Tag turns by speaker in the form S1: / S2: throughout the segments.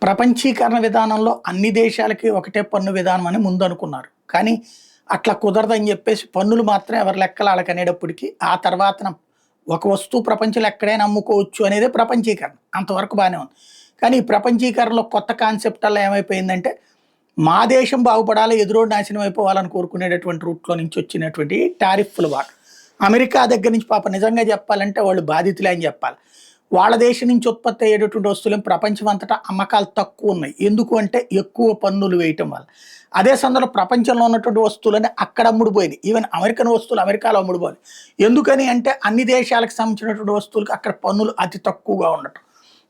S1: ప్రపంచీకరణ విధానంలో అన్ని దేశాలకి ఒకటే పన్ను విధానం అని ముందు అనుకున్నారు. కానీ అట్లా కుదరదని చెప్పేసి పన్నులు మాత్రం ఎవరి లెక్కలు ఆళ్ళకనేటప్పటికి ఆ తర్వాతన ఒక వస్తువు ప్రపంచంలో ఎక్కడైనా అమ్ముకోవచ్చు అనేదే ప్రపంచీకరణ. అంతవరకు బానే ఉంది. కానీ ఈ ప్రపంచీకరణలో కొత్త కాన్సెప్టల్లా ఏమైపోయిందంటే, మా దేశం బాగుపడాలి, ఎదురోడు నాశనం అయిపోవాలని కోరుకునేటటువంటి రూట్‌లో నుంచి వచ్చినటువంటి టారిఫ్‌ల వాట. అమెరికా దగ్గర నుంచి పాపం నిజంగా చెప్పాలంటే వాళ్ళు బాధితులే అని చెప్పాలి. వాళ్ళ దేశం నుంచి ఉత్పత్తి అయ్యేటటువంటి వస్తువులు ప్రపంచం అంతటా అమ్మకాలు తక్కువున్నాయి. ఎందుకు అంటే ఎక్కువ పన్నులు వేయటం వల్ల. అదే సందర్భంలో ప్రపంచంలో ఉన్నటువంటి వస్తువులన్నీ అక్కడ అమ్ముడుపోయినాయి. ఈవెన్ అమెరికన్ వస్తువులు అమెరికాలో అమ్ముడుపోయాయి. ఎందుకని అంటే అన్ని దేశాలకు సంబంధించినటువంటి వస్తువులకి అక్కడ పన్నులు అతి తక్కువగా ఉండటం.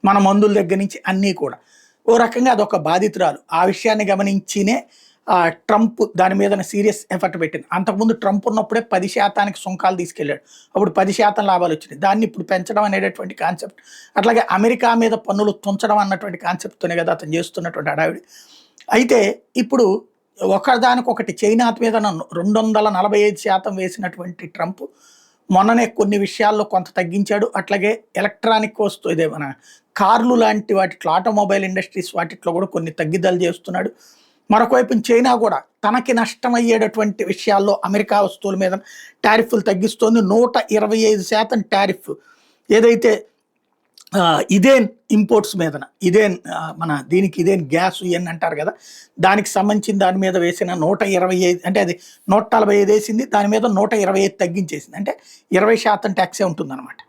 S1: మన మందుల దగ్గర నుంచి అన్నీ కూడా. ఓ రకంగా అదొక బాధితురాలు. ఆ విషయాన్ని గమనించినే ట్రంప్ దాని మీద సీరియస్ ఎఫర్ట్ పెట్టింది. అంతకుముందు ట్రంప్ ఉన్నప్పుడే 10% సుంకాలు తీసుకెళ్ళాడు. అప్పుడు 10% లాభాలు వచ్చినాయి. దాన్ని ఇప్పుడు పెంచడం అనేటటువంటి కాన్సెప్ట్. అట్లాగే అమెరికా మీద పన్నులు తుంచడం అన్నటువంటి కాన్సెప్ట్‌తోనే కదా అతను చేస్తున్నటువంటి హడావిడి. అయితే ఇప్పుడు ఒకదానికొకటి చైనా మీద 245% వేసినటువంటి ట్రంప్ మొన్ననే కొన్ని విషయాల్లో కొంత తగ్గించాడు. అట్లాగే ఎలక్ట్రానిక్ వస్తువు ఇదే మన కార్లు లాంటి వాటిట్లో ఆటోమొబైల్ ఇండస్ట్రీస్ వాటిట్లో కూడా కొన్ని తగ్గిదాలు చేస్తున్నాడు. మరొక వైపున చైనా కూడా తనకి నష్టమయ్యేటటువంటి విషయాల్లో అమెరికా వస్తువుల మీద టారిఫ్‌లు తగ్గిస్తోంది. 125% టారిఫ్ ఏదైతే ఇదేన్ ఇంపోర్ట్స్ మీదన ఇదేన్ మన దీనికి ఇదేన్ గ్యాస్ ఇయన్నీ అంటారు కదా! దానికి సంబంధించిన దాని మీద వేసిన 125 అంటే అది 145 వేసింది. దాని మీద 125 తగ్గించేసింది. అంటే 20% ట్యాక్సే ఉంటుందన్నమాట.